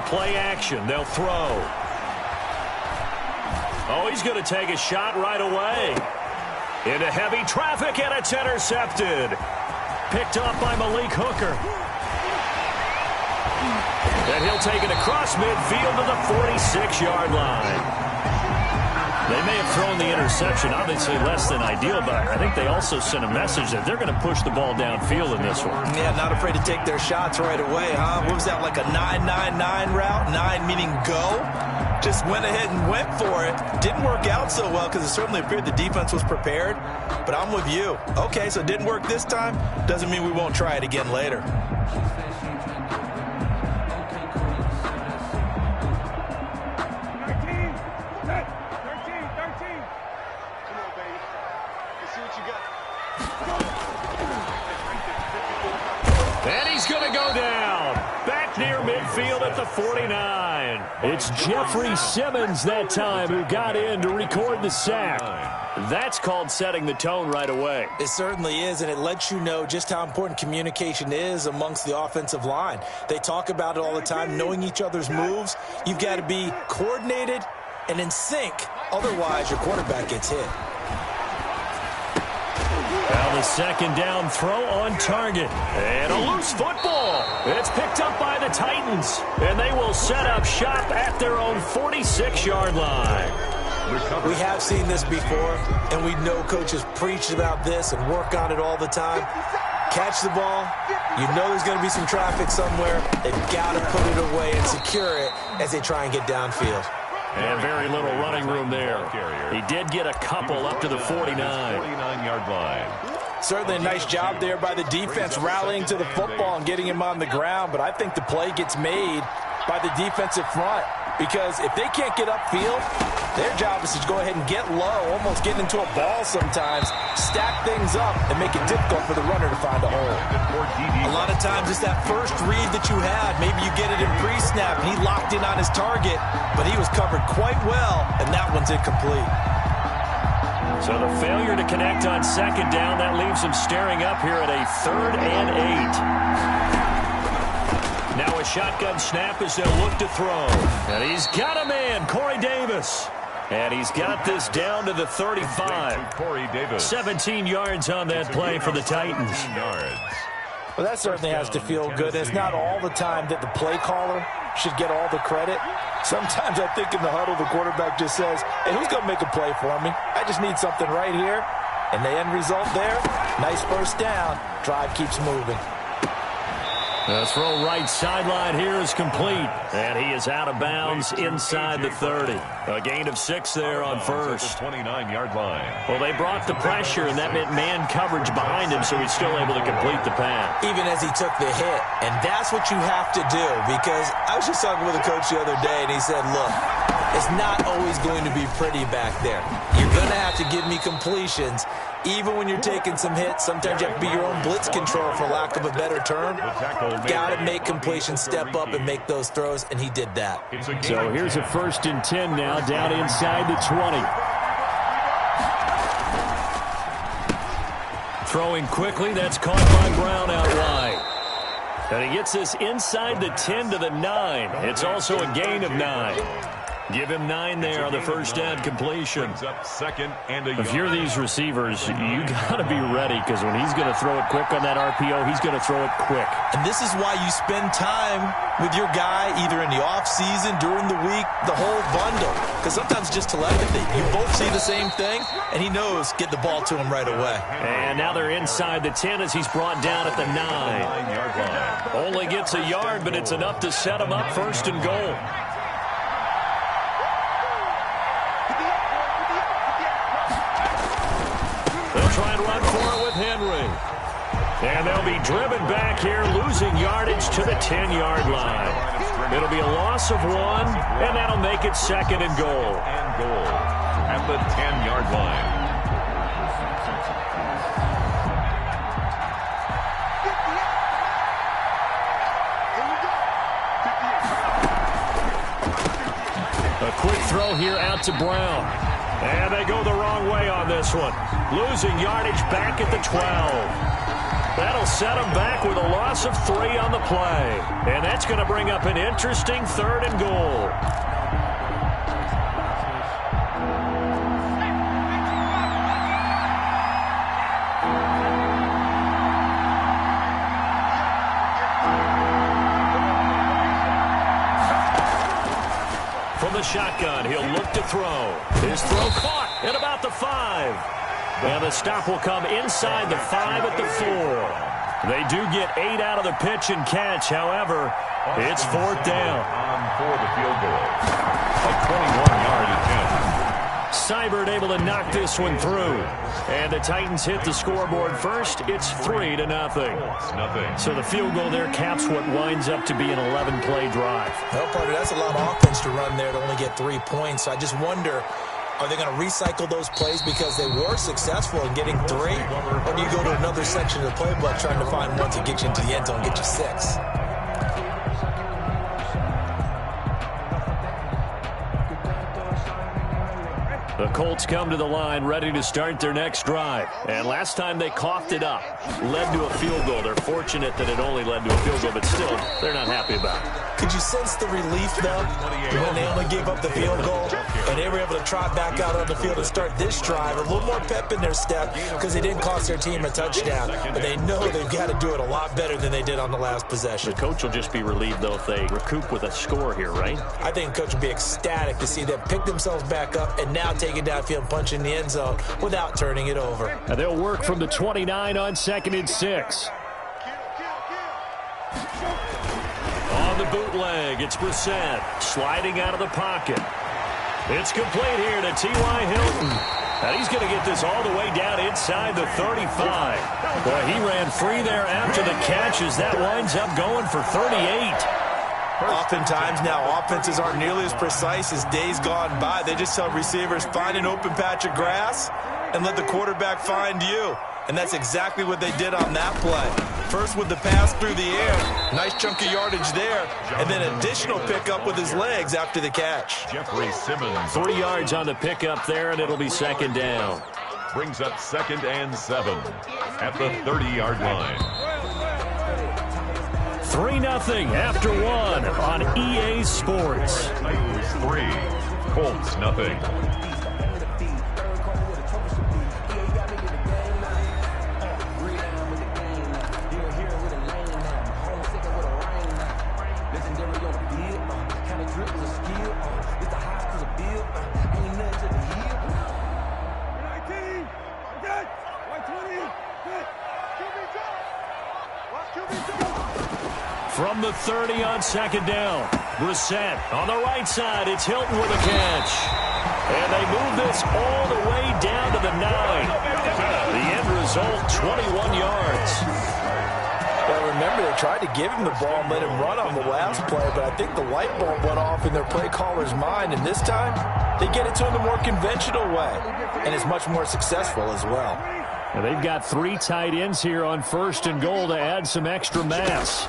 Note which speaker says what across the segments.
Speaker 1: play action. They'll throw. Oh, he's going to take a shot right away. Into heavy traffic, and it's intercepted. Picked up by Malik Hooker. And he'll take it across midfield to the 46-yard line. They may have thrown the interception, obviously less than ideal, but I think they also sent a message that they're going to push the ball downfield in this one.
Speaker 2: Yeah, not afraid to take their shots right away, huh? What was that, like a 9-9-9 route? 9 meaning go? Just went ahead and went for it. Didn't work out so well because it certainly appeared the defense was prepared. But I'm with you. Okay, so it didn't work this time. Doesn't mean we won't try it again later.
Speaker 1: And he's going to go down. Back near midfield at the 49. It's Jeffrey Simmons that time who got in to record the sack. That's called setting the tone right away.
Speaker 2: It certainly is, and it lets you know just how important communication is amongst the offensive line. They talk about it all the time, knowing each other's moves. You've got to be coordinated and in sync. Otherwise, your quarterback gets hit.
Speaker 1: Now the second down throw on target. And a loose football. It's picked up by the Titans. And they will set up shop at their own 46-yard line.
Speaker 2: We have seen this before, and we know coaches preach about this and work on it all the time. Catch the ball. You know there's going to be some traffic somewhere. They've got to put it away and secure it as they try and get downfield.
Speaker 1: And very little running room there. He did get a couple up to the 49-yard
Speaker 3: line.
Speaker 2: Certainly a nice job there by the defense rallying to the football and getting him on the ground. But I think the play gets made by the defensive front because if they can't get upfield, their job is to go ahead and get low, almost get into a ball sometimes, stack things up, and make it difficult for the runner to find a hole. A lot of times it's that first read that you had. Maybe you get it in pre-snap, and he locked in on his target, but he was covered quite well, and that one's incomplete.
Speaker 1: So the failure to connect on second down, that leaves him staring up here at a 3rd and 8. Now a shotgun snap as they'll look to throw. And he's got a man, Corey Davis. And he's got this down to the 35.
Speaker 3: Corey Davis.
Speaker 1: 17 yards on that play for the Titans.
Speaker 2: Well, that certainly has to feel good. It's not all the time that the play caller should get all the credit. Sometimes I think in the huddle, the quarterback just says, hey, who's going to make a play for me? I just need something right here. And the end result there, nice first down. Drive keeps moving.
Speaker 1: The throw right sideline here is complete. And he is out of bounds inside the 30. A gain of 6 there on first.
Speaker 3: 29-yard line.
Speaker 1: Well, they brought the pressure, and that meant man coverage behind him, so he's still able to complete the pass.
Speaker 2: Even as he took the hit. And that's what you have to do, because I was just talking with a coach the other day, and he said, look, it's not always going to be pretty back there. You're going to have to give me completions. Even when you're taking some hits, sometimes you have to be your own blitz control, for lack of a better term. Got to make completions, step up, and make those throws, and he did that.
Speaker 1: So here's a 1st and 10 now, down inside the 20. Throwing quickly, that's caught by Brown out wide. And he gets this inside the 10 to the 9. It's also a gain of 9. Give him 9 there on the first down completion. If you're these receivers, you got to be ready, because when he's going to throw it quick on that RPO, he's going to throw it quick.
Speaker 2: And this is why you spend time with your guy either in the offseason, during the week, the whole bundle. Because sometimes just telepathy. You both see the same thing, and he knows get the ball to him right away.
Speaker 1: And now they're inside the 10 as he's brought down at the 9-yard line. Only gets a yard, but it's enough to set him up 1st and goal. Try and run for it with Henry. And they'll be driven back here, losing yardage to the 10-yard line. It'll be a loss of 1, and that'll make it 2nd and goal.
Speaker 3: At the 10-yard line.
Speaker 1: A quick throw here out to Brown. And they go the wrong way on this one. Losing yardage back at the 12. That'll set them back with a loss of 3 on the play. And that's going to bring up an interesting 3rd and goal. From the shotgun, he'll look to throw. His throw caught at about the 5. And the stop will come inside the 5 at the 4. They do get 8 out of the pitch and catch. However, it's 4th down.
Speaker 3: On for the field goal. A 21-yard attempt.
Speaker 1: Seibert able to knock this one through. And the Titans hit the scoreboard first. It's 3-0. So the field goal there caps what winds up to be an 11-play drive.
Speaker 2: Well, partner, that's a lot of offense to run there to only get 3 points. I just wonder, are they going to recycle those plays because they were successful in getting 3? Or do you go to another section of the playbook trying to find one to get you into the end zone and get you 6?
Speaker 1: The Colts come to the line ready to start their next drive. And last time they coughed it up, led to a field goal. They're fortunate that it only led to a field goal, but still, they're not happy about it.
Speaker 2: Could you sense the relief, though, when they only gave up the field goal and they were able to trot back out on the field and start this drive? A little more pep in their step because they didn't cost their team a touchdown. But they know they've got to do it a lot better than they did on the last possession.
Speaker 1: The coach will just be relieved, though, if they recoup with a score here, right?
Speaker 2: I think the coach will be ecstatic to see them pick themselves back up and now take it downfield and punch in the end zone without turning it over.
Speaker 1: And they'll work from the 29 on 2nd and 6. On the bootleg, it's Brissett sliding out of the pocket. It's complete here to T.Y. Hilton. And he's going to get this all the way down inside the 35. Boy, he ran free there after the catch as that winds up going for 38.
Speaker 2: Oftentimes now, offenses aren't nearly as precise as days gone by. They just tell receivers, find an open patch of grass and let the quarterback find you. And that's exactly what they did on that play. First with the pass through the air, nice chunk of yardage there, and then additional pickup with his legs after the catch.
Speaker 3: Jeffrey Simmons.
Speaker 1: 3 yards on the pickup there, and it'll be 2nd down.
Speaker 3: Brings up 2nd and 7 at the 30-yard line.
Speaker 1: 3-0 after 1 on EA Sports.
Speaker 3: Titans 3, Colts nothing.
Speaker 1: From the 30 on 2nd down. Brissett on the right side. It's Hilton with a catch. And they move this all the way down to the 9. The end result, 21 yards.
Speaker 2: Well, remember, they tried to give him the ball and let him run on the last play, but I think the light bulb went off in their play caller's mind, and this time they get it to him the more conventional way, and it's much more successful as well.
Speaker 1: And they've got 3 tight ends here on 1st and goal to add some extra mass.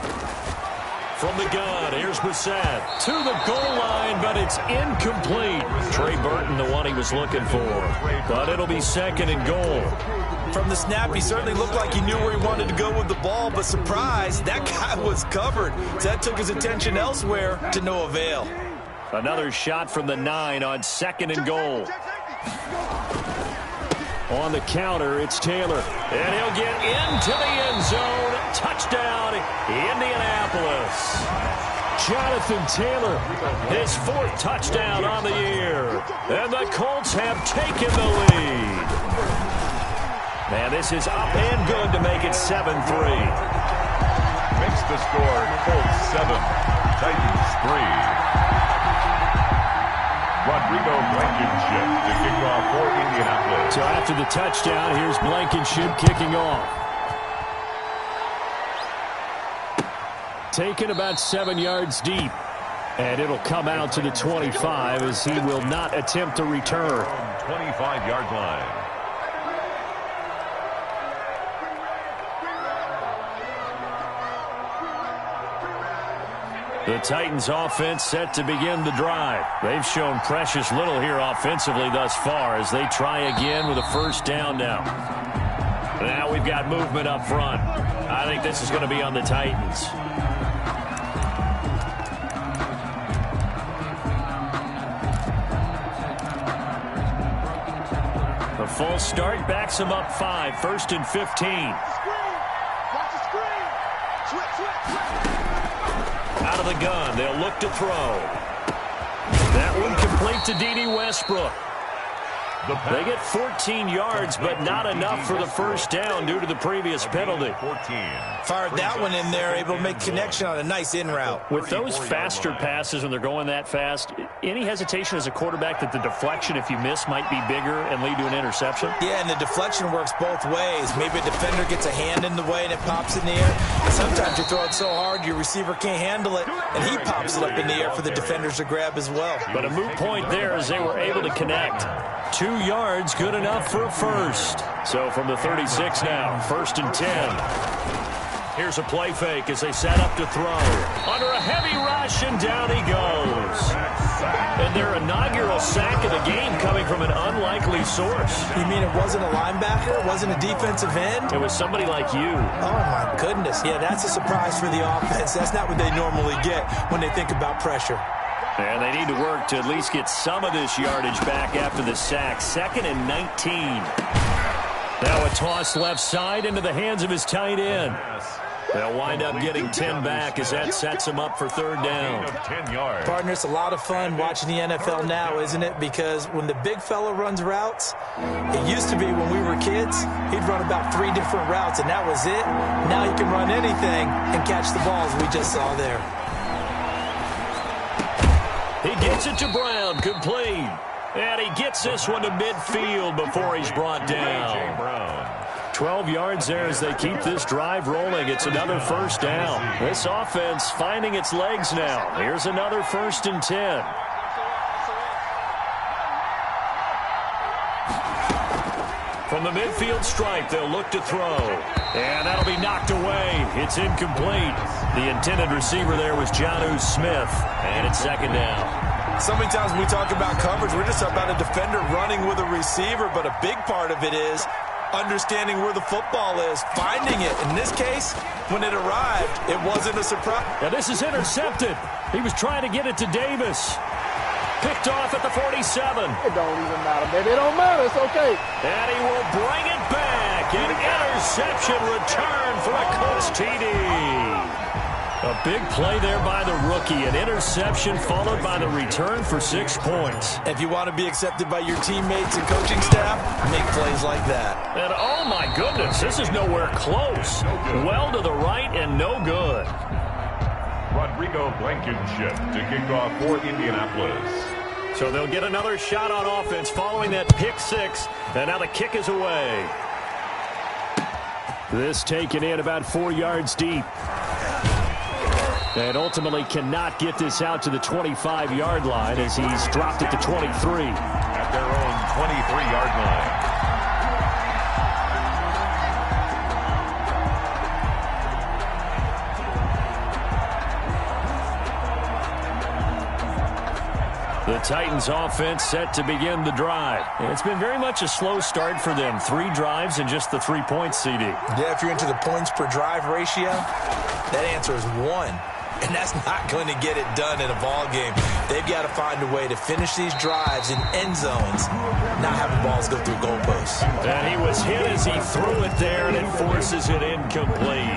Speaker 1: From the gun, here's Brissett to the goal line, but it's incomplete. Trey Burton, the one he was looking for. But it'll be 2nd and goal.
Speaker 2: From the snap, he certainly looked like he knew where he wanted to go with the ball, but surprise, that guy was covered. So that took his attention elsewhere to no avail.
Speaker 1: Another shot from the 9 on 2nd and goal. On the counter, it's Taylor. And he'll get into the end zone. Touchdown, Indianapolis. Jonathan Taylor, his 4th touchdown on the year. And the Colts have taken the lead. Man, this is up and good to make it 7-3.
Speaker 3: Makes the score Colts 7, Titans 3. Rodrigo Blankenship to kick off for Indianapolis.
Speaker 1: So after the touchdown, here's Blankenship kicking off. Taken about 7 yards deep. And it'll come out to the 25 as he will not attempt to return.
Speaker 3: 25-yard line.
Speaker 1: The Titans offense set to begin the drive. They've shown precious little here offensively thus far as they try again with a 1st down now. Now we've got movement up front. I think this is going to be on the Titans. The full start backs him up 5, 1st and 15. Out of the gun, they'll look to throw. That one complete to D.D. Westbrook. They get 14 yards, but not enough for the first down due to the previous penalty.
Speaker 2: Fired that one in there, able to make connection on a nice in route.
Speaker 1: With those faster passes when they're going that fast, any hesitation as a quarterback that the deflection, if you miss, might be bigger and lead to an interception?
Speaker 2: Yeah, and the deflection works both ways. Maybe a defender gets a hand in the way and it pops in the air. And sometimes you throw it so hard your receiver can't handle it, and he pops it up in the air for the defenders to grab as well.
Speaker 1: But a moot point there as they were able to connect. 2 yards, good enough for a first. So from the 36 now, 1st and 10. Here's a play fake as they set up to throw. Under a heavy rush, and down he goes. And their inaugural sack of the game coming from an unlikely source.
Speaker 2: You mean it wasn't a linebacker? It wasn't a defensive end?
Speaker 1: It was somebody like you.
Speaker 2: Oh, my goodness. Yeah, that's a surprise for the offense. That's not what they normally get when they think about pressure.
Speaker 1: And they need to work to at least get some of this yardage back after the sack. 2nd and 19. Now a toss left side into the hands of his tight end. They'll wind up getting 10 back as that sets them up for 3rd down.
Speaker 2: Partner, it's a lot of fun watching the NFL now, isn't it? Because when the big fella runs routes, it used to be when we were kids, he'd run about 3 different routes, and that was it. Now he can run anything and catch the balls we just saw there.
Speaker 1: He gets it to Brown, complete. And he gets this one to midfield before he's brought down. 12 yards there as they keep this drive rolling. It's another 1st down. This offense finding its legs now. Here's another 1st and 10. From the midfield stripe, they'll look to throw. And that'll be knocked away. It's incomplete. The intended receiver there was Jonnu Smith. And it's 2nd down.
Speaker 2: So many times when we talk about coverage, we're just about a defender running with a receiver, but a big part of it is understanding where the football is, finding it. In this case, when it arrived, it wasn't a surprise.
Speaker 1: Now this is intercepted. He was trying to get it to Davis. Picked off at the 47.
Speaker 4: It don't even matter, baby. It don't matter. It's okay.
Speaker 1: And he will bring it back. An interception return for a Colts TD. A big play there by the rookie. An interception followed by the return for 6 points.
Speaker 2: If you want to be accepted by your teammates and coaching staff, make plays like that.
Speaker 1: And oh my goodness, this is nowhere close. Well to the right and no good.
Speaker 3: Rodrigo Blankenship to kick off for Indianapolis.
Speaker 1: So they'll get another shot on offense following that pick 6. And now the kick is away. This taken in about 4 yards deep. And ultimately cannot get this out to the 25-yard line as he's dropped it to 23.
Speaker 3: At their own 23-yard line.
Speaker 1: The Titans offense set to begin the drive. It's been very much a slow start for them. 3 drives and just the 3 points, CD.
Speaker 2: Yeah, if you're into the points per drive ratio, that answer is 1. And that's not going to get it done in a ball game. They've got to find a way to finish these drives in end zones, not having balls go through goalposts.
Speaker 1: And he was hit as he threw it there, and it forces it incomplete.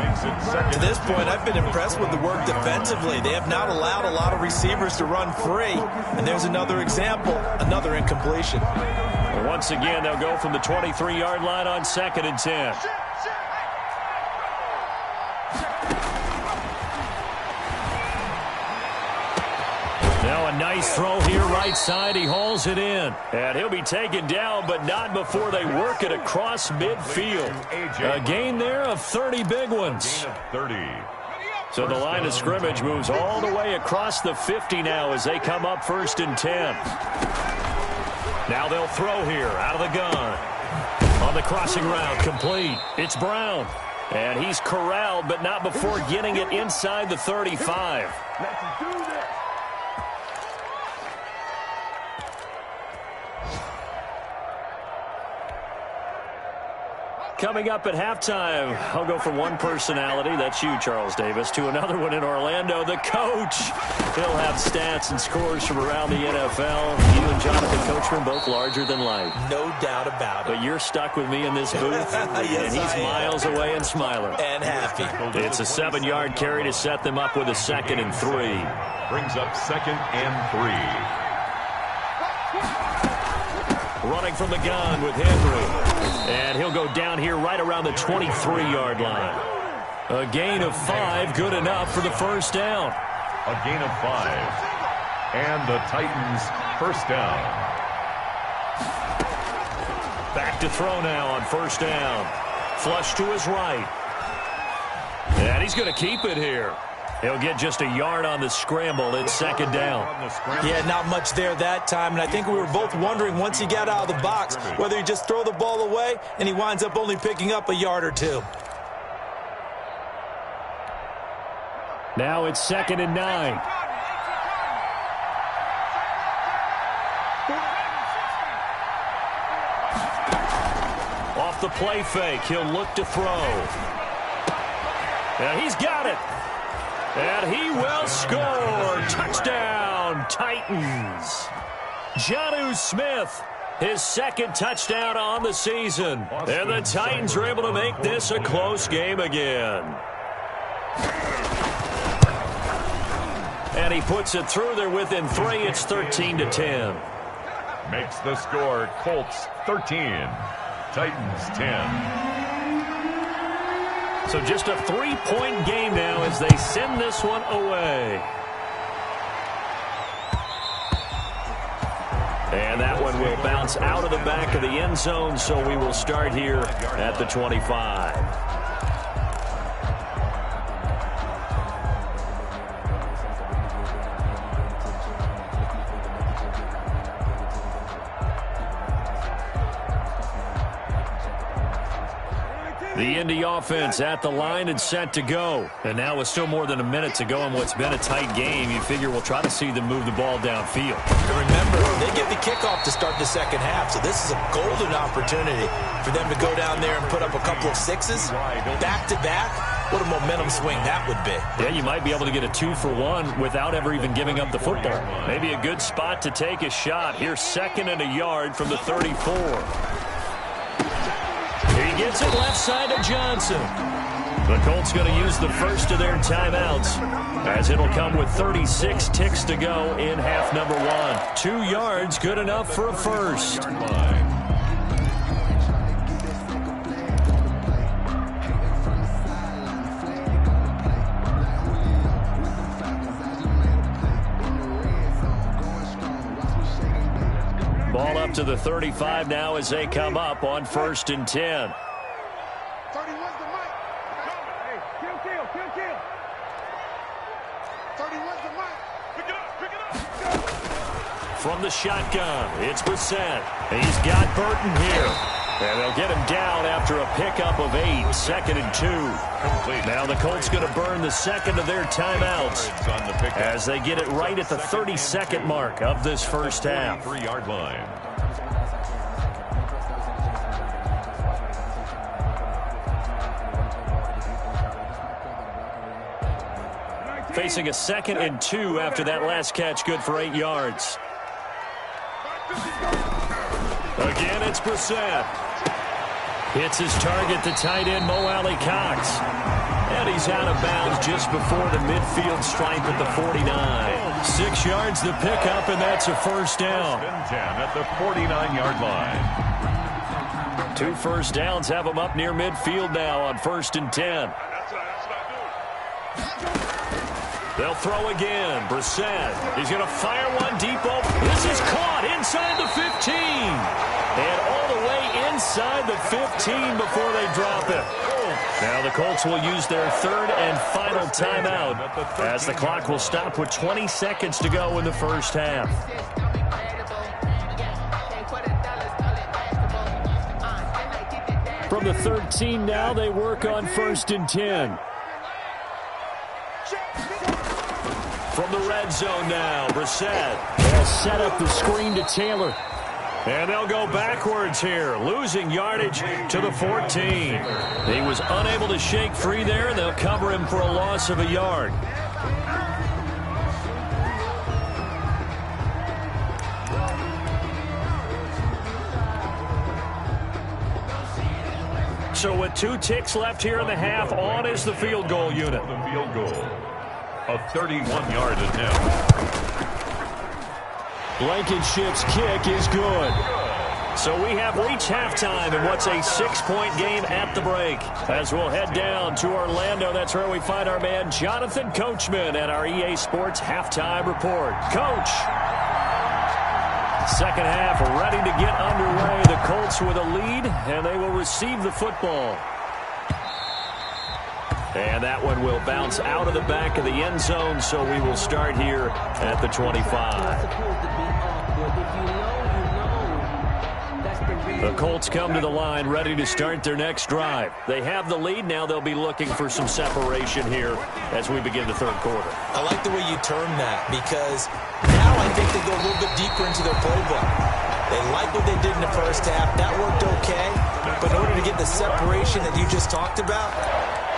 Speaker 2: To this point, I've been impressed with the work defensively. They have not allowed a lot of receivers to run free. And there's another example, another incompletion.
Speaker 1: And once again, they'll go from the 23-yard line on 2nd and 10. Now a nice throw here right side. He hauls it in. And he'll be taken down, but not before they work it across midfield. A gain there of 30 big ones.
Speaker 3: 30.
Speaker 1: So the line of scrimmage moves all the way across the 50 now as they come up 1st and 10. Now they'll throw here out of the gun. On the crossing route, complete. It's Brown. And he's corralled, but not before getting it inside the 35. Coming up at halftime, I'll go from one personality, that's you, Charles Davis, to another one in Orlando, the coach. He'll have stats and scores from around the NFL. You and Jonathan Coachman both larger than life.
Speaker 2: No doubt about it.
Speaker 1: But you're stuck with me in this booth,
Speaker 2: yes,
Speaker 1: and he's miles away and smiling.
Speaker 2: And happy.
Speaker 1: It's a 7-yard carry to set them up with a 2nd and 3.
Speaker 3: Brings up 2nd and 3.
Speaker 1: Running from the gun with Henry. And he'll go down here right around the 23-yard line. A gain of 5, good enough for the first down.
Speaker 3: A gain of 5. And the Titans first down.
Speaker 1: Back to throw now on first down. Flush to his right. And he's going to keep it here. He'll get just a yard on the scramble. It's 2nd down.
Speaker 2: Yeah, not much there that time. And I think we were both wondering once he got out of the box whether he just throw the ball away and he winds up only picking up a yard or 2.
Speaker 1: Now it's 2nd and 9. Off the play fake, he'll look to throw. And he's got it. And he will score. Touchdown, Titans. Jonnu Smith, his 2nd touchdown on the season. And the Titans are able to make this a close game again. And he puts it through there within 3. It's 13-10.
Speaker 3: Makes the score Colts 13, Titans 10.
Speaker 1: So just a 3-point game now as they send this one away. And that one will bounce out of the back of the end zone, so we will start here at the 25. The Indy offense at the line and set to go. And now with still more than a minute to go in what's been a tight game, you figure we'll try to see them move the ball downfield.
Speaker 2: And remember, they get the kickoff to start the second half, so this is a golden opportunity for them to go down there and put up a couple of 6s back-to-back. What a momentum swing that would be.
Speaker 1: Yeah, you might be able to get a 2-for-1 without ever even giving up the football. Maybe a good spot to take a shot. Here's 2nd and a yard from the 34. He gets it left side to Johnson. The Colts going to use the first of their timeouts as it'll come with 36 ticks to go in half number 1. 2 yards, good enough for a first. Ball up to the 35 now as they come up on 1st and 10. From the shotgun, it's Brissett. He's got Burton here. And they'll get him down after a pickup of 8, 2nd and 2. Now the Colts going to burn the 2nd of their timeouts as they get it right at the 32nd mark of this first half.
Speaker 3: 3-yard line.
Speaker 1: Facing a 2nd and 2 after that last catch, good for 8 yards. Again, it's Brissett. Hits his target, the tight end, Mo Alley Cox. And he's out of bounds just before the midfield stripe at the 49. 6 yards the pickup, and that's a first down.
Speaker 3: 10 at the 49-yard line.
Speaker 1: 2 first downs have them up near midfield now on 1st and 10. They'll throw again. Brissett. He's going to fire one deep open. This is caught inside the 15. And all the way inside the 15 before they drop it. Now the Colts will use their 3rd and final timeout as the clock will stop with 20 seconds to go in the first half. From the 13 now, they work on 1st and 10. From the red zone now, Brissett will set up the screen to Taylor. And they'll go backwards here, losing yardage to the 14. He was unable to shake free there, and they'll cover him for a loss of a yard. So with 2 ticks left here in the half, on is the field goal unit.
Speaker 3: The field goal. A 31-yard attempt.
Speaker 1: Blankenship's kick is good. So we have reached halftime in what's a 6-point game at the break. As we'll head down to Orlando, that's where we find our man Jonathan Coachman at our EA Sports Halftime Report. Coach! Second half ready to get underway. The Colts with a lead, and they will receive the football. And that one will bounce out of the back of the end zone, so we will start here at the 25. The Colts come to the line ready to start their next drive. They have the lead. Now they'll be looking for some separation here as we begin the third quarter.
Speaker 2: I like the way you term that, because now I think they go a little bit deeper into their playbook. They like what they did in the first half. That worked okay. But in order to get the separation that you just talked about,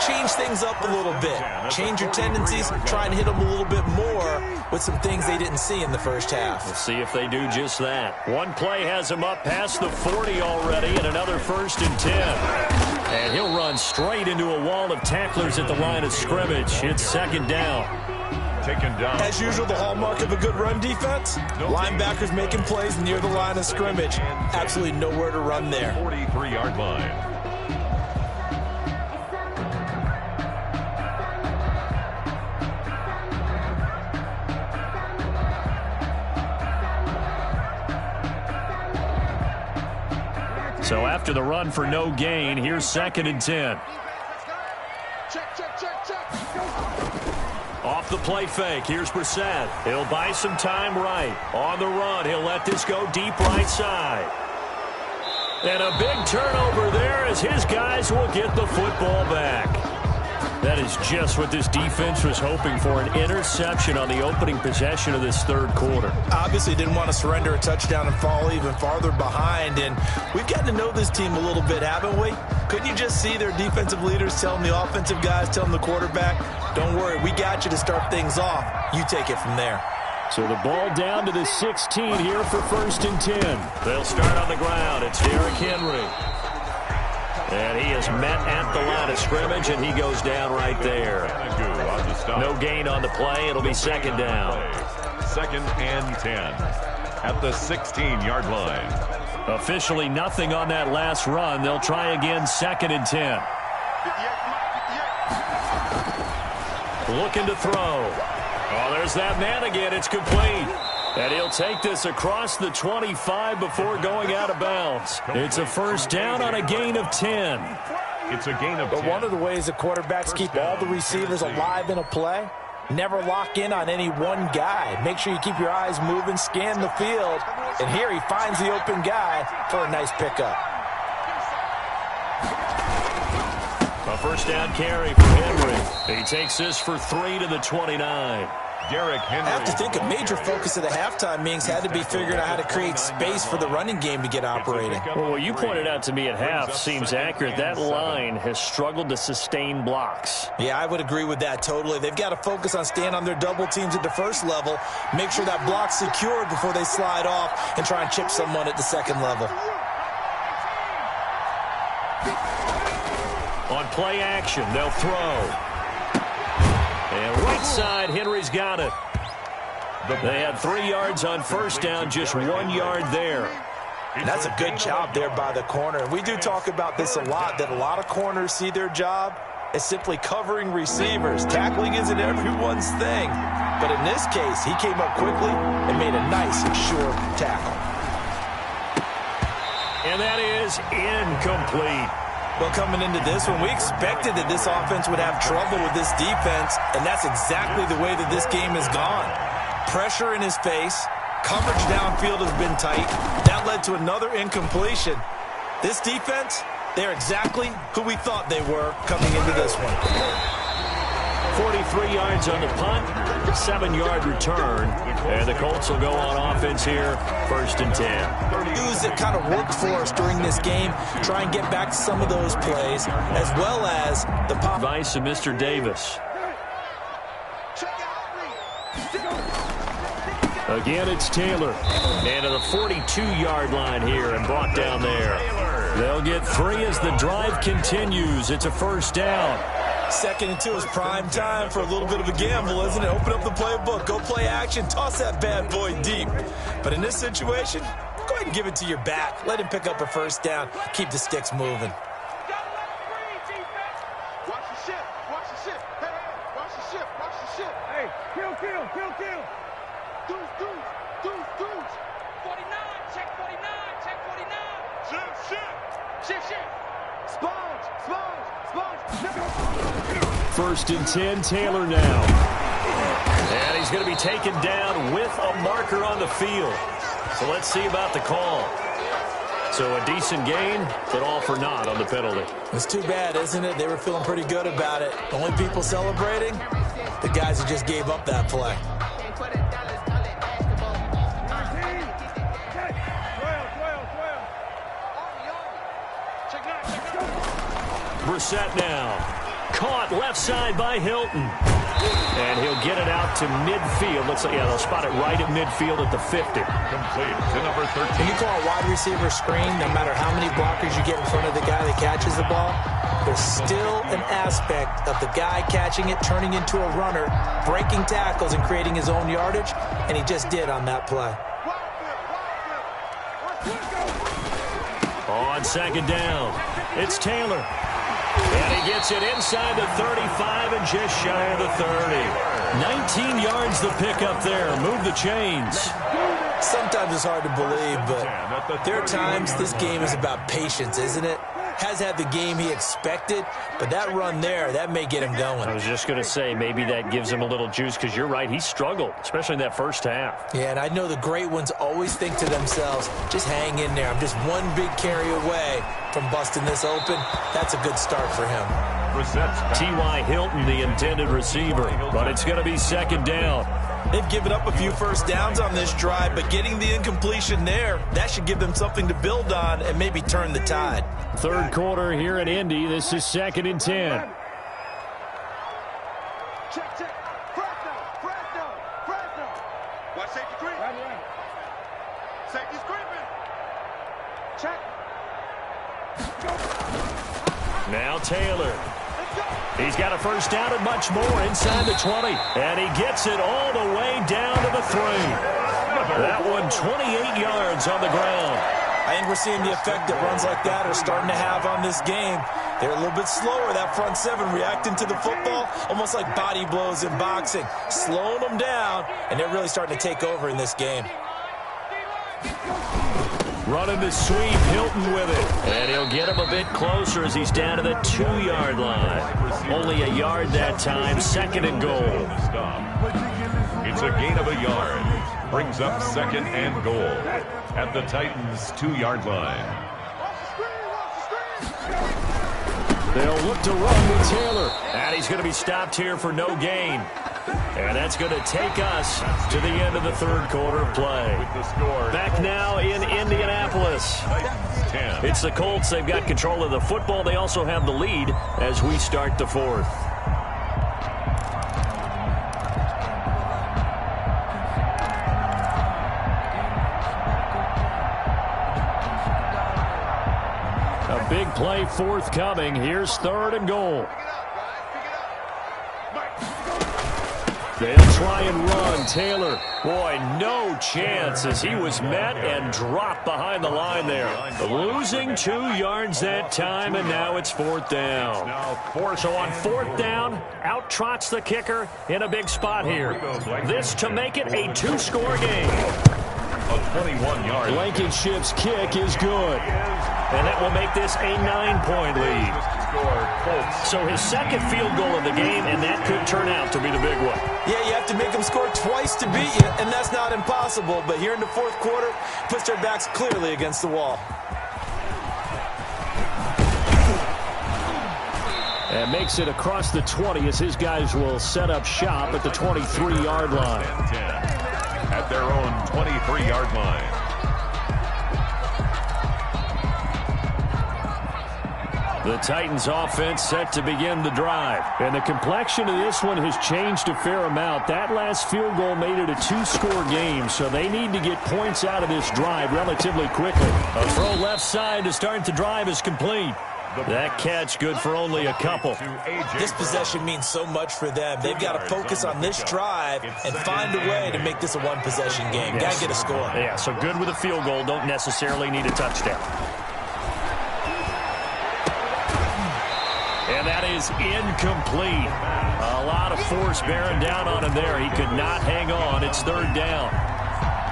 Speaker 2: change things up a little bit. Change your tendencies. Try and hit them a little bit more with some things they didn't see in the first half.
Speaker 1: We'll see if they do just that. One play has him up past the 40 already, and another 1st and 10. And he'll run straight into a wall of tacklers at the line of scrimmage. It's 2nd down.
Speaker 3: Taken down.
Speaker 2: As usual, the hallmark of a good run defense, linebackers making plays near the line of scrimmage. Absolutely nowhere to run there.
Speaker 3: 43-yard line.
Speaker 1: So after the run for no gain, here's 2nd and 10. Off the play fake, here's Brissett. He'll buy some time right. On the run, he'll let this go deep right side. And a big turnover there as his guys will get the football back. That is just what this defense was hoping for, an interception on the opening possession of this third quarter.
Speaker 2: Obviously didn't want to surrender a touchdown and fall even farther behind, and we've gotten to know this team a little bit, haven't we? Couldn't you just see their defensive leaders telling the offensive guys, telling the quarterback, don't worry, we got you to start things off. You take it from there.
Speaker 1: So the ball down to the 16 here for 1st and 10. They'll start on the ground. It's Derrick Henry. And he is met at the line of scrimmage, and he goes down right there. No gain on the play. It'll be 2nd down.
Speaker 3: 2nd and 10 at the 16-yard line.
Speaker 1: Officially nothing on that last run. They'll try again, 2nd and 10. Looking to throw. Oh, there's that man again. It's complete. And he'll take this across the 25 before going out of bounds. It's a 1st down on a gain of 10.
Speaker 3: It's a gain of 10.
Speaker 2: But one of the ways the quarterbacks keep all the receivers alive in a play, never lock in on any one guy. Make sure you keep your eyes moving, scan the field. And here he finds the open guy for a nice pickup.
Speaker 1: A 1st down carry for Henry. He takes this for 3 to the 29.
Speaker 3: Derrick Henry.
Speaker 2: I have to think a major focus of the halftime meetings had to be figuring out how to create space for the running game to get operating.
Speaker 1: Well, what you pointed out to me at half seems accurate. That line has struggled to sustain blocks.
Speaker 2: Yeah, I would agree with that totally. They've got to focus on staying on their double teams at the first level, make sure that block's secured before they slide off and try and chip someone at the second level.
Speaker 1: On play action, they'll throw. And right side, Henry's got it. They had 3 yards on 1st down, just 1 yard there.
Speaker 2: And that's a good job there by the corner. And we do talk about this a lot, that a lot of corners see their job as simply covering receivers. Tackling isn't everyone's thing. But in this case, he came up quickly and made a nice, sure tackle.
Speaker 1: And that is incomplete.
Speaker 2: Well, coming into this one, we expected that this offense would have trouble with this defense, and that's exactly the way that this game has gone. Pressure in his face, coverage downfield has been tight. That led to another incompletion. This defense, they're exactly who we thought they were coming into this one.
Speaker 1: 43 yards on the punt, 7-yard return. And the Colts will go on offense here, 1st and 10.
Speaker 2: News that kind of worked for us during this game. Try and get back to some of those plays, as well as the
Speaker 1: advice of Mr. Davis. Again, it's Taylor. And to the 42-yard line here and brought down there. They'll get 3 as the drive continues. It's a 1st down.
Speaker 2: 2nd and 2 is prime time for a little bit of a gamble, isn't it? Open up the playbook, go play action, toss that bad boy deep. But in this situation, go ahead and give it to your back. Let him pick up a 1st down. Keep the sticks moving.
Speaker 1: First and 10, Taylor now. And he's going to be taken down with a marker on the field. So let's see about the call. So a decent gain, but all for naught on the penalty.
Speaker 2: It's too bad, isn't it? They were feeling pretty good about it. Only people celebrating, the guys who just gave up that play.
Speaker 1: Brissett now. Caught left side by Hilton. And he'll get it out to midfield. Looks like, yeah, they'll spot it right at midfield at the 50.
Speaker 3: Complete to number 13.
Speaker 2: When you call a wide receiver screen, no matter how many blockers you get in front of the guy that catches the ball, there's still an aspect of the guy catching it, turning into a runner, breaking tackles and creating his own yardage, and he just did on that play.
Speaker 1: On 2nd down, it's Taylor. And he gets it inside the 35 and just shy of the 30. 19 yards the pickup there. Move the chains.
Speaker 2: Sometimes it's hard to believe, but there are times this game is about patience, isn't it? Has had the game he expected, but that run there, that may get him going.
Speaker 1: I was just going to say, maybe that gives him a little juice, because you're right, he struggled, especially in that 1st half.
Speaker 2: Yeah, and I know the great ones always think to themselves, just hang in there. I'm just one big carry away from busting this open. That's a good start for him.
Speaker 1: T.Y. Hilton, the intended receiver, but it's going to be 2nd down.
Speaker 2: They've given up a few 1st downs on this drive, but getting the incompletion there, that should give them something to build on and maybe turn the tide.
Speaker 1: 3rd quarter here in Indy. This is 2nd and 10.
Speaker 5: Check. Fresno. Watch safety creep. Right. Safety's creeping. Check.
Speaker 1: Now Taylor. He's got a 1st down and much more inside the 20. And he gets it all the way down to the 3. That one 28 yards on the ground.
Speaker 2: I think we're seeing the effect that runs like that are starting to have on this game. They're a little bit slower, that front 7, reacting to the football, almost like body blows in boxing, slowing them down, and they're really starting to take over in this game.
Speaker 1: Running the sweep, Hilton with it. And he'll get him a bit closer as he's down to the 2-yard line. Only a yard that time, 2nd and goal.
Speaker 3: It's a gain of a yard. Brings up 2nd and goal at the Titans' 2-yard line.
Speaker 1: They'll look to run with Taylor. And he's going to be stopped here for no gain. And that's going to take us to the end of the 3rd quarter of play. Back now in Indianapolis. It's the Colts. They've got control of the football. They also have the lead as we start the 4th. A big play forthcoming. Here's 3rd and goal. They'll try and run. Taylor, boy, no chance as he was met and dropped behind the line there. Losing 2 yards that time, and now it's 4th down. So on 4th down, out trots the kicker in a big spot here. This to make it a 2-score game.
Speaker 3: A 21-yard.
Speaker 1: Blankenship's kick is good. And that will make this a 9-point lead. So his 2nd field goal of the game, and that could turn out to be the big one.
Speaker 2: Yeah, you have to make them score twice to beat you, and that's not impossible. But here in the 4th quarter, puts their backs clearly against the wall.
Speaker 1: And makes it across the 20 as his guys will set up shop at the 23-yard line.
Speaker 3: At their own 23-yard line.
Speaker 1: The Titans offense set to begin the drive. And the complexion of this one has changed a fair amount. That last field goal made it a two-score game, so they need to get points out of this drive relatively quickly. A throw left side to start the drive is complete. That catch good for only a couple.
Speaker 2: This possession means so much for them. They've got to focus on this drive and find a way to make this a one-possession game. Got to get a score.
Speaker 1: Yeah, so good with a field goal. Don't necessarily need a touchdown. And that is incomplete. A lot of force bearing down on him there. He could not hang on. It's third down.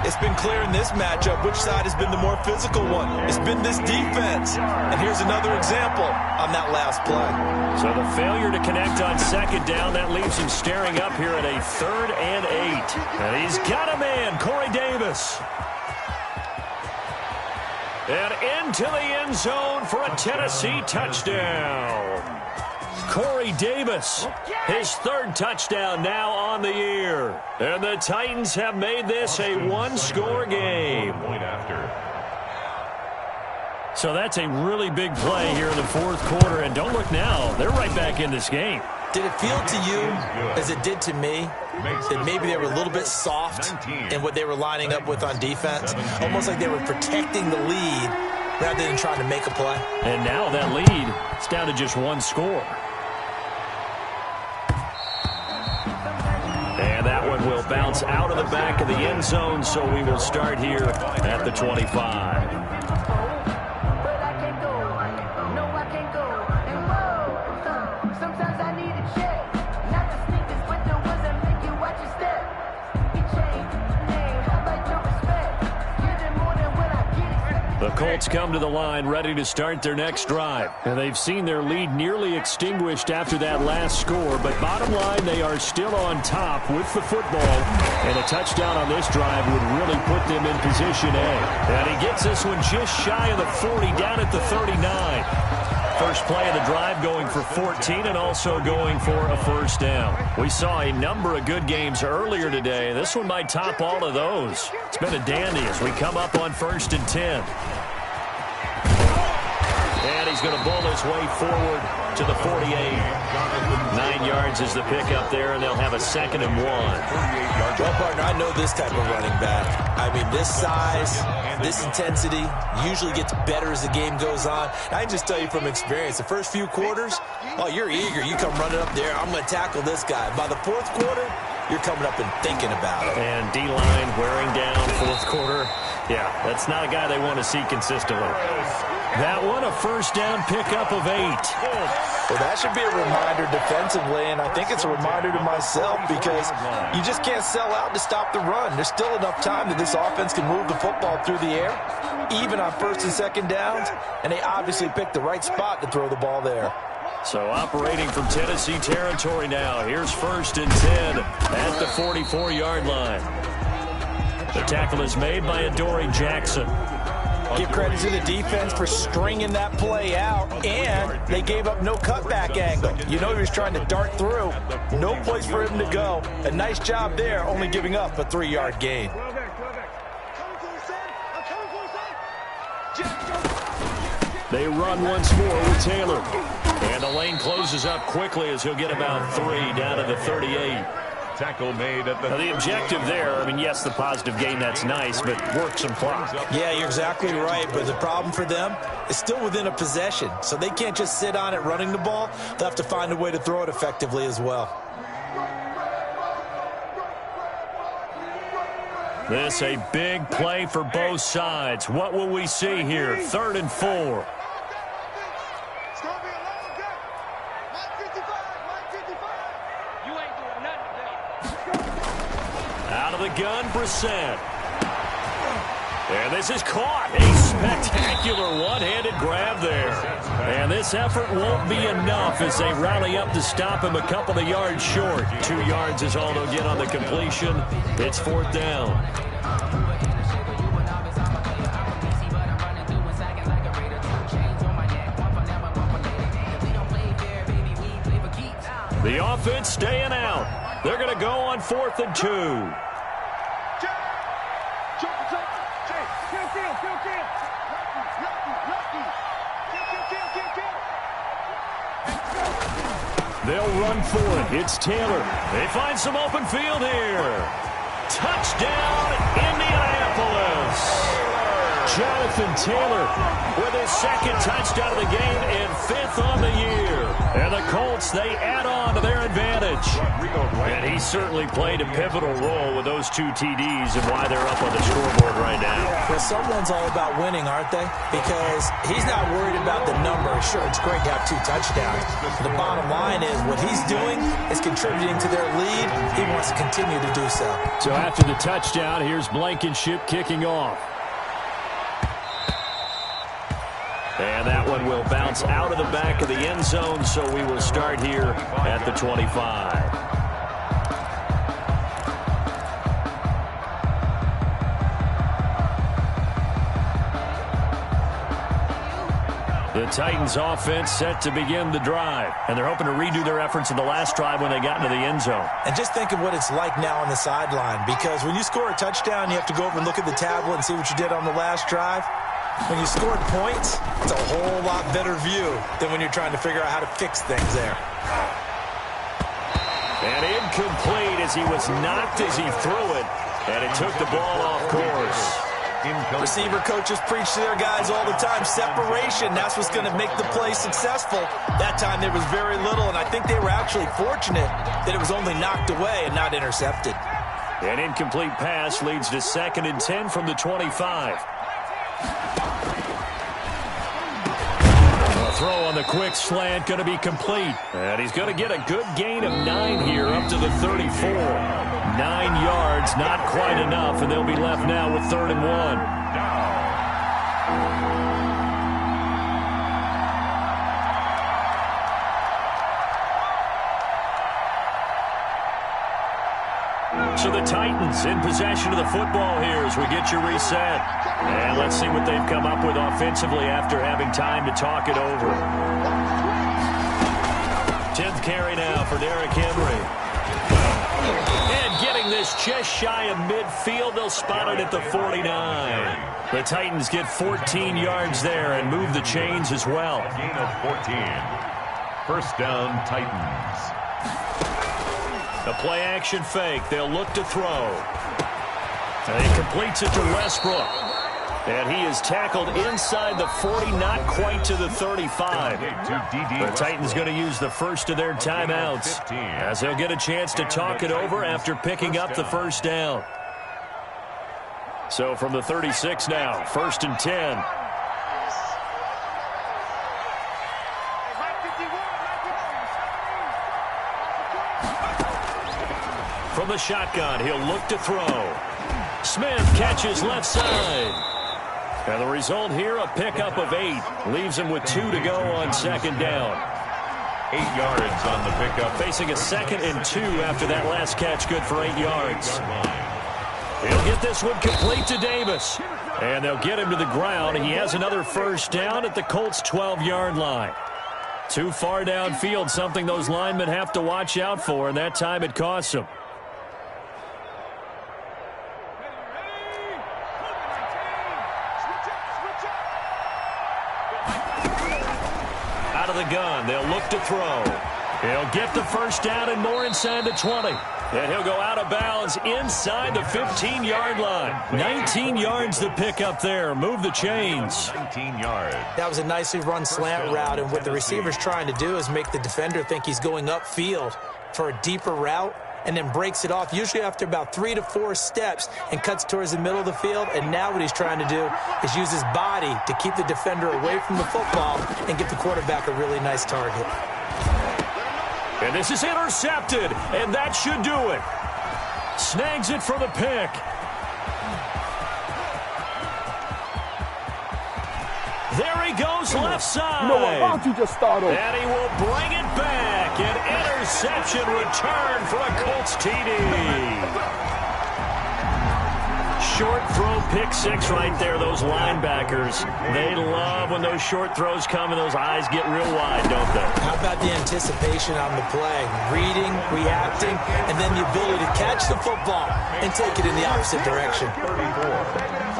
Speaker 2: It's been clear in this matchup which side has been the more physical one. It's been this defense. And here's another example on that last play.
Speaker 1: So the failure to connect on second down, that leaves him staring up here at a 3rd and 8. And he's got a man, Corey Davis. And into the end zone for a Tennessee touchdown. Corey Davis, his 3rd touchdown now on the year. And the Titans have made this a one-score game. So that's a really big play here in the 4th quarter. And don't look now, they're right back in this game.
Speaker 2: Did it feel to you, as it did to me, that maybe they were a little bit soft in what they were lining up with on defense? Almost like they were protecting the lead rather than trying to make a play.
Speaker 1: And now that lead is down to just one score. And that one will bounce out of the back of the end zone, so we will start here at the 25. The Colts come to the line ready to start their next drive. And they've seen their lead nearly extinguished after that last score. But bottom line, they are still on top with the football. And a touchdown on this drive would really put them in position A. And he gets this one just shy of the 40, down at the 39. First play of the drive going for 14 and also going for a first down. We saw a number of good games earlier today. This one might top all of those. It's been a dandy as we come up on 1st and 10. And he's going to bowl his way forward to the 48. 9 yards is the pickup there, and they'll have a 2nd and 1.
Speaker 2: Well, partner, I know this type of running back. I mean, this size, this intensity usually gets better as the game goes on. I can just tell you from experience, the first few quarters, oh, you're eager. You come running up there, I'm going to tackle this guy. By the 4th quarter, you're coming up and thinking about it.
Speaker 1: And D-line wearing down 4th quarter. Yeah, that's not a guy they want to see consistently. That one, a first down pickup of 8.
Speaker 2: Well, that should be a reminder defensively, and I think it's a reminder to myself because you just can't sell out to stop the run. There's still enough time that this offense can move the football through the air, even on 1st and 2nd downs, and they obviously picked the right spot to throw the ball there.
Speaker 1: So operating from Tennessee territory now. Here's 1st and 10 at the 44-yard line. The tackle is made by Adoree Jackson.
Speaker 2: Give credit to the defense for stringing that play out, and they gave up no cutback angle. You know he was trying to dart through. No place for him to go. A nice job there, only giving up a 3-yard gain.
Speaker 1: They run once more with Taylor. And the lane closes up quickly as he'll get about 3 down to the 38.
Speaker 3: Tackle made at
Speaker 1: the objective there, I mean, yes, the positive gain, that's nice, but work some clock.
Speaker 2: Yeah, you're exactly right, but the problem for them is still within a possession, so they can't just sit on it running the ball. They'll have to find a way to throw it effectively as well.
Speaker 1: This a big play for both sides. What will we see here? 3rd and 4. Out of the gun, Brissett. And this is caught. A spectacular one-handed grab there. And this effort won't be enough as they rally up to stop him a couple of yards short. 2 yards is all they'll get on the completion. It's 4th down. offense staying out. They're going to go on 4th and 2. They'll run for it. It's Taylor. They find some open field here. Touchdown, Indianapolis. Jonathan Taylor with his 2nd touchdown of the game and 5th on the year. And the Colts, they add on to their advantage. And he certainly played a pivotal role with those 2 TDs and why they're up on the scoreboard right now.
Speaker 2: Well, someone's all about winning, aren't they? Because he's not worried about the number. Sure, it's great to have 2 touchdowns. But the bottom line is what he's doing is contributing to their lead. He wants to continue to do so.
Speaker 1: So after the touchdown, here's Blankenship kicking off. And that one will bounce out of the back of the end zone, so we will start here at the 25. The Titans offense set to begin the drive, and they're hoping to redo their efforts in the last drive when they got into the end zone.
Speaker 2: And just think of what it's like now on the sideline, because when you score a touchdown, you have to go over and look at the tablet and see what you did on the last drive. When you scored points, it's a whole lot better view than when you're trying to figure out how to fix things there.
Speaker 1: And incomplete as he was knocked as he threw it, and it took the ball off course.
Speaker 2: Receiver coaches preach to their guys all the time. Separation, that's what's going to make the play successful. That time there was very little, and I think they were actually fortunate that it was only knocked away and not intercepted.
Speaker 1: An incomplete pass leads to 2nd and 10 from the 25. A throw on the quick slant going to be complete. And he's going to get a good gain of 9 here up to the 34. 9 yards, not quite enough, and they'll be left now with 3rd and 1. So the Titans in possession of the football here as we get you reset. And let's see what they've come up with offensively after having time to talk it over. 10th carry now for Derrick Henry. And getting this just shy of midfield, they'll spot it at the 49. The Titans get 14 yards there and move the chains as well.
Speaker 3: Gain of 14. First down, Titans.
Speaker 1: The play-action fake. They'll look to throw. And he completes it to Westbrook. And he is tackled inside the 40, not quite to the 35. The Titans going to use the first of their timeouts as they'll get a chance to talk it over after picking up the first down. So from the 36 now, 1st and 10. From the shotgun, he'll look to throw. Smith catches left side. And the result here, a pickup of 8. Leaves him with 2 to go on 2nd down.
Speaker 3: 8 yards on the pickup.
Speaker 1: Facing a 2nd and 2 after that last catch, good for 8 yards. He'll get this one complete to Davis. And they'll get him to the ground. He has another first down at the Colts' 12-yard line. Too far downfield, something those linemen have to watch out for, and that time it costs them. Out of the gun, they'll look to throw. He'll get the first down and more inside the 20. And he'll go out of bounds inside the 15-yard line. 19 yards to pick up there. Move the chains.
Speaker 3: 19 yards.
Speaker 2: That was a nicely run slant route, and what the receiver's trying to do is make the defender think he's going upfield for a deeper route, and then breaks it off, usually after about 3 to 4 steps, and cuts towards the middle of the field. And now what he's trying to do is use his body to keep the defender away from the football and give the quarterback a really nice target.
Speaker 1: And this is intercepted, and that should do it. Snags it for the pick. There he goes, left side.
Speaker 4: You know what? Why don't you just start over?
Speaker 1: And he will bring it back. An interception return for a Colts TD. short throw pick six right there, those linebackers. They love when those short throws come and those eyes get real wide, don't they?
Speaker 2: How about the anticipation on the play? Reading, reacting, and then the ability to catch the football and take it in the opposite direction.
Speaker 3: 34,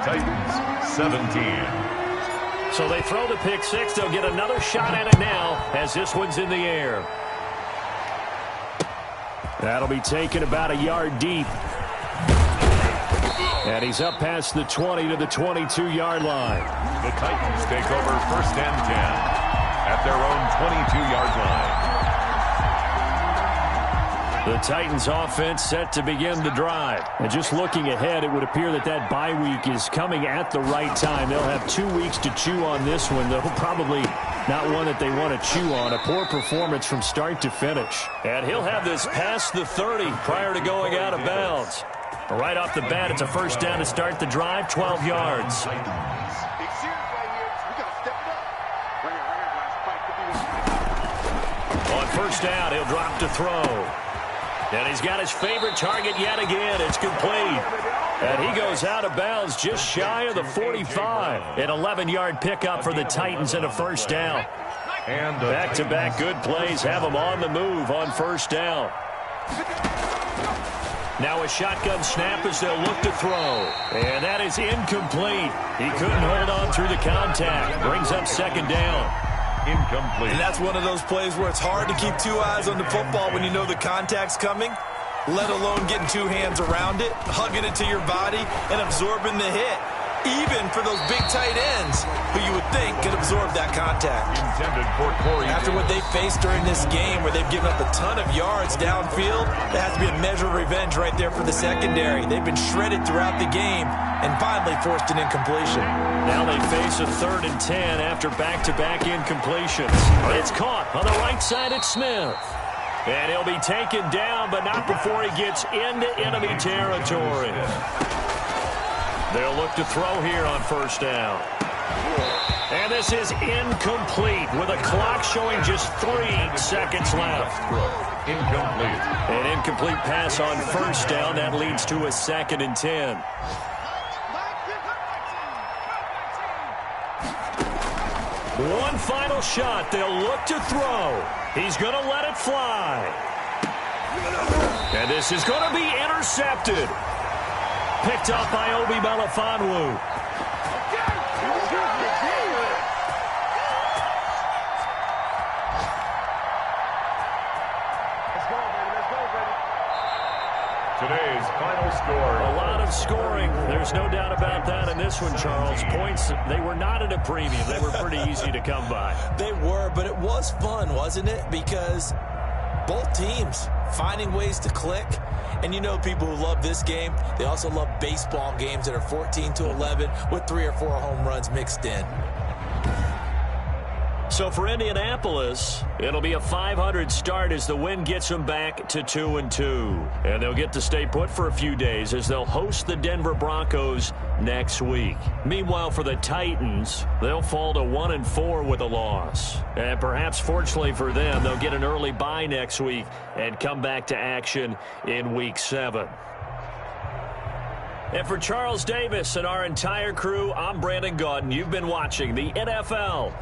Speaker 3: Titans 17.
Speaker 1: So they throw the pick six. They'll get another shot at it now as this one's in the air. That'll be taken about a yard deep. And he's up past the 20 to the 22-yard line.
Speaker 3: The Titans take over first and 10 at their own 22-yard line.
Speaker 1: The Titans offense set to begin the drive. And just looking ahead, it would appear that that bye week is coming at the right time. They'll have 2 weeks to chew on this one, though probably not one that they want to chew on. A poor performance from start to finish. And he'll have this past the 30 prior to going out of bounds. Right off the bat, it's a first down to start the drive, 12 yards. On first down, he'll drop to throw. And he's got his favorite target yet again. It's complete. And he goes out of bounds just shy of the 45. An 11-yard pickup for the Titans and a first down.
Speaker 3: And
Speaker 1: back-to-back good plays have them on the move on first down. Now a shotgun snap as they'll look to throw. And that is incomplete. He couldn't hold on through the contact. Brings up second down.
Speaker 3: Incomplete.
Speaker 2: And that's one of those plays where it's hard to keep 2 eyes on the football when you know the contact's coming, let alone getting 2 hands around it, hugging it to your body, and absorbing the hit. Even for those big tight ends who you would think could absorb that contact.
Speaker 3: Intended for Corey.
Speaker 2: After what they faced during this game where they've given up a ton of yards downfield, there has to be a measure of revenge right there for the secondary. They've been shredded throughout the game and finally forced an incompletion.
Speaker 1: Now they face a 3rd and 10 after back-to-back incompletions. It's caught on the right side at Smith. And he'll be taken down, but not before he gets into enemy territory. They'll look to throw here on first down. And this is incomplete with a clock showing just 3 seconds left.
Speaker 3: Incomplete.
Speaker 1: An incomplete pass on first down. That leads to a 2nd and 10. One final shot. They'll look to throw. He's going to let it fly. And this is going to be intercepted. Picked up by Obi Melifonwu.
Speaker 3: Today's final score.
Speaker 1: A lot of scoring. There's no doubt about that in this one, Charles. Points, they were not at a premium. They were pretty easy to come by.
Speaker 2: They were, but it was fun, wasn't it? Because both teams finding ways to click. And you know people who love this game, they also love baseball games that are 14-11 with 3 or 4 home runs mixed in.
Speaker 1: So for Indianapolis, it'll be a 500 start as the win gets them back to 2-2. And they'll get to stay put for a few days as they'll host the Denver Broncos next week. Meanwhile, for the Titans, they'll fall to 1-4 with a loss. And perhaps fortunately for them, they'll get an early bye next week and come back to action in Week 7. And for Charles Davis and our entire crew, I'm Brandon Gaudin. You've been watching the NFL